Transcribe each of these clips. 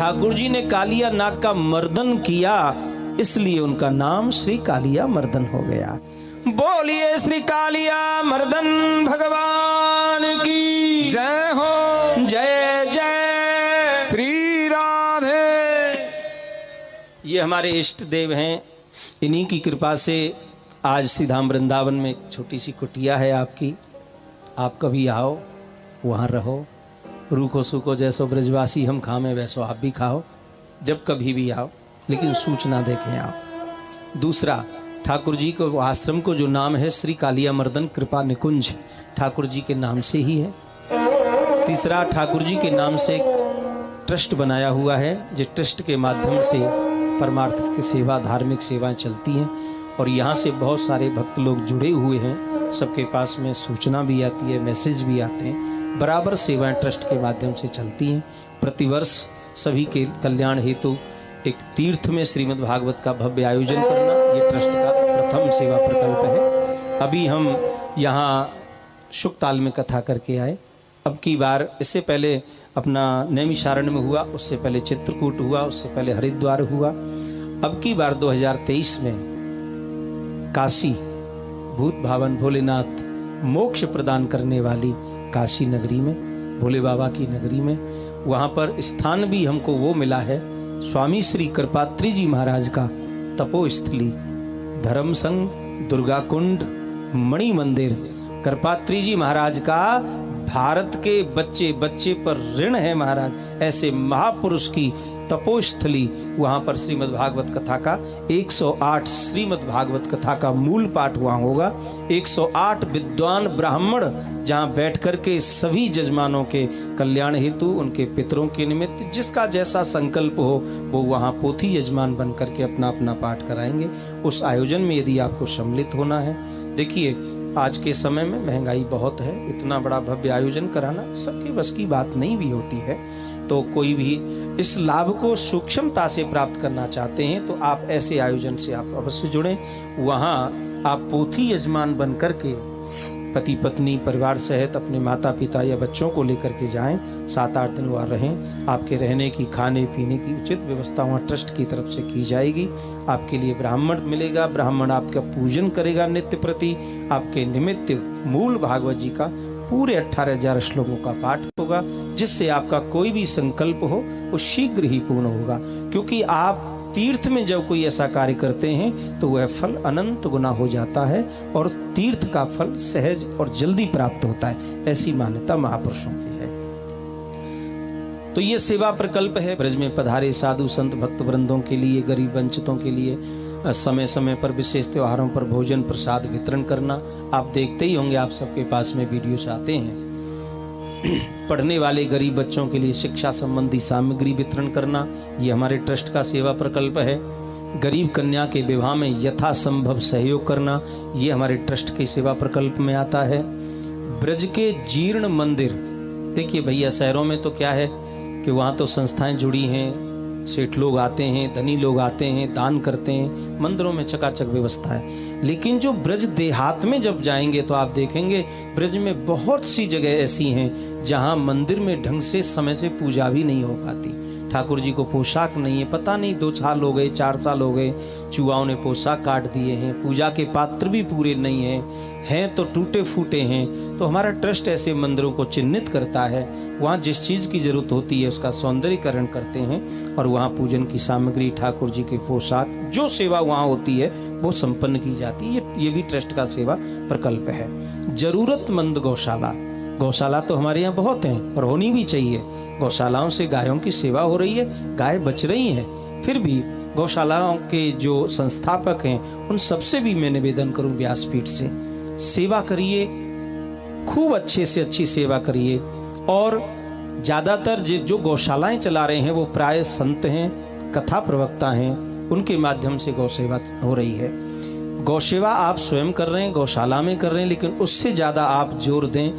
ठाकुर जी ने कालिया नाग का मर्दन किया, इसलिए उनका नाम श्री कालिया मर्दन हो गया। बोलिए श्री कालिया मर्दन भगवान की जय हो। जय जय श्री राधे। ये हमारे इष्ट देव हैं, इन्हीं की कृपा से आज श्रीधाम वृंदावन में एक छोटी सी कुटिया है आपकी। आप कभी आओ, वहाँ रहो, रूखो सूखो जैसो ब्रजवासी हम खामे वैसो आप भी खाओ, जब कभी भी आओ, लेकिन सूचना देके आओ। दूसरा, ठाकुर जी को आश्रम को जो नाम है श्री कालिया मर्दन कृपा निकुंज, ठाकुर जी के नाम से ही है। तीसरा, ठाकुर जी के नाम से एक ट्रस्ट बनाया हुआ है, जिस ट्रस्ट के माध्यम से परमार्थ की सेवा, धार्मिक सेवाएं चलती हैं और यहाँ से बहुत सारे भक्त लोग जुड़े हुए हैं। सबके पास में सूचना भी आती है, मैसेज भी आते हैं। बराबर सेवाएं ट्रस्ट के माध्यम से चलती हैं। प्रतिवर्ष सभी के कल्याण हेतु एक तीर्थ में श्रीमद् भागवत का भव्य आयोजन करना, ये ट्रस्ट का प्रथम सेवा प्रकल्प है। अभी हम यहाँ शुकताल में कथा करके आए। अब की बार, इससे पहले अपना नैमिषारण्य में हुआ, उससे पहले चित्रकूट हुआ, उससे पहले हरिद्वार हुआ। अब की बार 2023 में काशी, भूत भावन भोलेनाथ, मोक्ष प्रदान करने वाली काशी नगरी में, भोले बाबा की नगरी में, वहाँ पर स्थान भी हमको वो मिला है, स्वामी श्री कृपात्री जी महाराज का तपोस्थली, धर्म संघ, दुर्गा कुंड, मणि मंदिर। कृपात्री जी महाराज का भारत के बच्चे बच्चे पर ऋण है महाराज। ऐसे महापुरुष की तपोस्थली, वहां पर श्रीमद् भागवत कथा का 108 श्रीमद् भागवत कथा का मूल पाठ वहां होगा। 108 विद्वान ब्राह्मण जहां बैठ करके सभी जजमानों के कल्याण हेतु, उनके पितरों के निमित्त जिसका जैसा संकल्प हो वो वहां पोथी यजमान बन करके अपना अपना पाठ कराएंगे। उस आयोजन में यदि आपको सम्मिलित होना है, देखिए आज के समय में महंगाई बहुत है, इतना बड़ा भव्य आयोजन कराना सबके बस की बात नहीं भी होती है। तो कोई भी इस लाभ को सूक्ष्मता से प्राप्त करना चाहते हैं तो आप ऐसे आयोजन से आप अवश्य जुड़ें। वहाँ आप पोथी यजमान बन करके पति पत्नी परिवार सहित अपने माता पिता या बच्चों को लेकर के जाएं। 7-8 दिन वहाँ रहें। आपके रहने की, खाने पीने की उचित व्यवस्था वहाँ ट्रस्ट की तरफ से की जाएगी। आपके लिए ब्राह्मण मिलेगा, ब्राह्मण आपका पूजन करेगा नित्य प्रति। आपके निमित्त मूल भागवत जी का पूरे 18,000 श्लोकों का पाठ होगा, जिससे आपका कोई भी संकल्प हो वो शीघ्र ही पूर्ण होगा। क्योंकि आप तीर्थ में जब कोई ऐसा कार्य करते हैं तो वह फल अनंत गुना हो जाता है और तीर्थ का फल सहज और जल्दी प्राप्त होता है, ऐसी मान्यता महापुरुषों की है। तो ये सेवा प्रकल्प है। ब्रज में पधारे साधु संत भक्त वृंदों के लिए, गरीब वंचितों के लिए समय समय पर विशेष त्योहारों पर भोजन प्रसाद वितरण करना। आप देखते ही होंगे, आप सबके पास में वीडियोस आते हैं। पढ़ने वाले गरीब बच्चों के लिए शिक्षा संबंधी सामग्री वितरण करना, ये हमारे ट्रस्ट का सेवा प्रकल्प है। गरीब कन्या के विवाह में यथासंभव सहयोग करना, ये हमारे ट्रस्ट के सेवा प्रकल्प में आता है। ब्रज के जीर्ण मंदिर, देखिए भैया शहरों में तो क्या है कि वहाँ तो संस्थाएं जुड़ी हैं, सेठ लोग आते हैं, धनी लोग आते हैं, दान करते हैं, मंदिरों में चकाचक व्यवस्था है। लेकिन जो ब्रज देहात में जब जाएंगे तो आप देखेंगे ब्रज में बहुत सी जगह ऐसी हैं जहां मंदिर में ढंग से समय से पूजा भी नहीं हो पाती। ठाकुर जी को पोशाक नहीं है, पता नहीं 2 साल हो गए, 4 साल हो गए, चुआओं ने पोशाक काट दिए हैं, पूजा के पात्र भी पूरे नहीं हैं तो टूटे फूटे हैं। तो हमारा ट्रस्ट ऐसे मंदिरों को चिन्हित करता है, वहाँ जिस चीज़ की जरूरत होती है उसका सौंदर्यीकरण करते हैं और वहाँ पूजन की सामग्री, ठाकुर जी के पोशाक, जो सेवा वहाँ होती है वो संपन्न की जाती है। ये भी ट्रस्ट का सेवा प्रकल्प है। जरूरतमंद गौशाला, गौशाला तो हमारे यहाँ बहुत हैं और होनी भी चाहिए। गौशालाओं से गायों की सेवा हो रही है, गाय बच रही हैं, फिर भी गौशालाओं के जो संस्थापक हैं उन सबसे भी मैं निवेदन करूं व्यासपीठ से, सेवा करिए, खूब अच्छे से अच्छी सेवा करिए। और ज़्यादातर जो गौशालाएं चला रहे हैं वो प्राय संत हैं, कथा प्रवक्ता हैं, उनके माध्यम से गौ सेवा हो रही है। गौ सेवा आप स्वयं कर रहे हैं, गौशाला में कर रहे हैं, लेकिन उससे ज़्यादा आप जोर दें,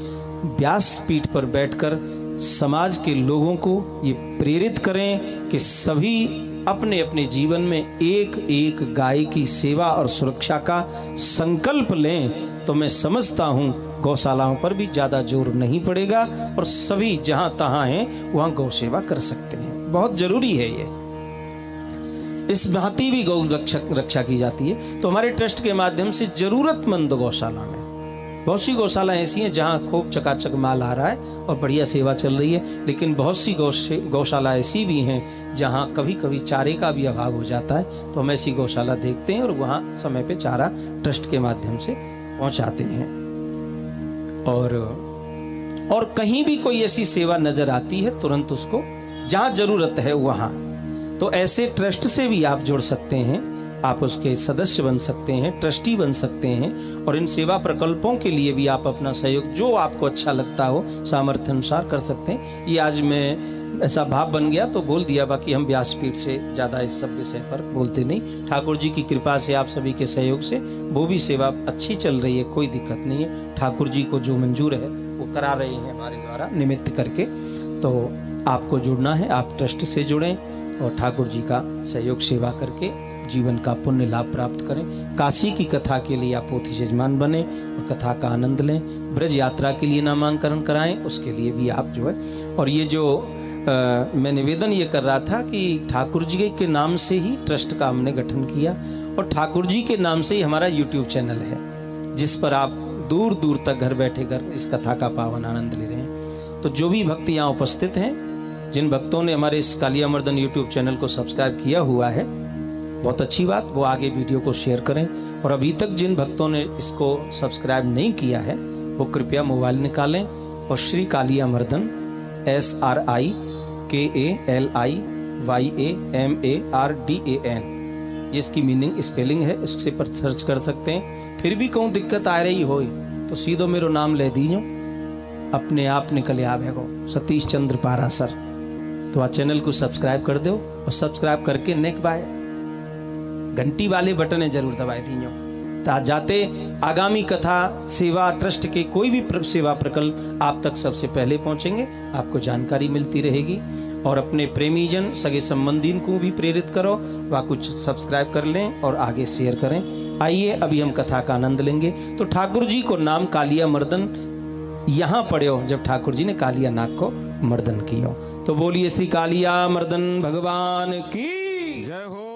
व्यासपीठ पर बैठकर समाज के लोगों को ये प्रेरित करें कि सभी अपने अपने जीवन में एक एक गाय की सेवा और सुरक्षा का संकल्प लें। तो मैं समझता हूँ गौशालाओं पर भी ज़्यादा जोर नहीं पड़ेगा और सभी जहाँ तहाँ हैं वहाँ गौ सेवा कर सकते हैं। बहुत जरूरी है ये। इस भांति भी गौ रक्षा की जाती है। तो हमारे ट्रस्ट के माध्यम से जरूरतमंद गौशाला में, बहुत सी गौशाला ऐसी हैं जहां खूब चकाचक माल आ रहा है और बढ़िया सेवा चल रही है, लेकिन बहुत सी गौशाला ऐसी भी हैं जहां कभी कभी चारे का भी अभाव हो जाता है। तो हम ऐसी गौशाला देखते हैं और वहां समय पे चारा ट्रस्ट के माध्यम से पहुंचाते हैं। और कहीं भी कोई ऐसी सेवा नजर आती है तुरंत उसको, जहां जरूरत है वहां, तो ऐसे ट्रस्ट से भी आप जुड़ सकते हैं, आप उसके सदस्य बन सकते हैं, ट्रस्टी बन सकते हैं। और इन सेवा प्रकल्पों के लिए भी आप अपना सहयोग जो आपको अच्छा लगता हो सामर्थ्य अनुसार कर सकते हैं। ये आज मैं ऐसा भाव बन गया तो बोल दिया, बाकी हम व्यासपीठ से ज्यादा इस सब विषय पर बोलते नहीं। ठाकुर जी की कृपा से, आप सभी के सहयोग से वो भी सेवा अच्छी चल रही है, कोई दिक्कत नहीं है। ठाकुर जी को जो मंजूर है वो करा रहे हैं हमारे द्वारा निमित्त करके। तो आपको जुड़ना है, आप ट्रस्ट से जुड़ें और ठाकुर जी का सहयोग सेवा करके जीवन का पुण्य लाभ प्राप्त करें। काशी की कथा के लिए आप पोथी यजमान बने और कथा का आनंद लें। ब्रज यात्रा के लिए नामांकन कराएं, उसके लिए भी आप जो है। और ये जो मैं निवेदन ये कर रहा था कि ठाकुर जी के नाम से ही ट्रस्ट का हमने गठन किया और ठाकुर जी के नाम से ही हमारा YouTube चैनल है, जिस पर आप दूर दूर तक घर बैठे कर इस कथा का पावन आनंद ले रहे हैं। तो जो भी भक्त यहाँ उपस्थित हैं, जिन भक्तों ने हमारे इस कालिया मर्दन YouTube चैनल को सब्सक्राइब किया हुआ है, बहुत अच्छी बात, वो आगे वीडियो को शेयर करें। और अभी तक जिन भक्तों ने इसको सब्सक्राइब नहीं किया है वो कृपया मोबाइल निकालें और श्री कालिया मर्दन SRIKALIYAMARDAN, ये इसकी मीनिंग स्पेलिंग है, इससे पर सर्च कर सकते हैं। फिर भी कहूँ दिक्कत आ रही हो तो सीधो मेरो नाम ले दीजिए, अपने आप निकले आवेगो, सतीश चंद्र पारासर। तो आ चैनल को सब्सक्राइब कर दो और सब्सक्राइब करके नेक बाय घंटी वाले बटन जरूर दबाए दीजिए, ताकि जाते आगामी कथा सेवा ट्रस्ट के कोई भी सेवा प्रकल्प आप तक सबसे पहले पहुंचेंगे, आपको जानकारी मिलती रहेगी। और अपने प्रेमीजन सगे संबंधी को भी प्रेरित करो, वह कुछ सब्सक्राइब कर लें और आगे शेयर करें। आइए अभी हम कथा का आनंद लेंगे। तो ठाकुर जी को नाम कालिया मर्दन यहाँ पड़े हो जब ठाकुर जी ने कालिया नाग को मर्दन किया। तो बोलिए श्री कालिया मर्दन भगवान की जय हो।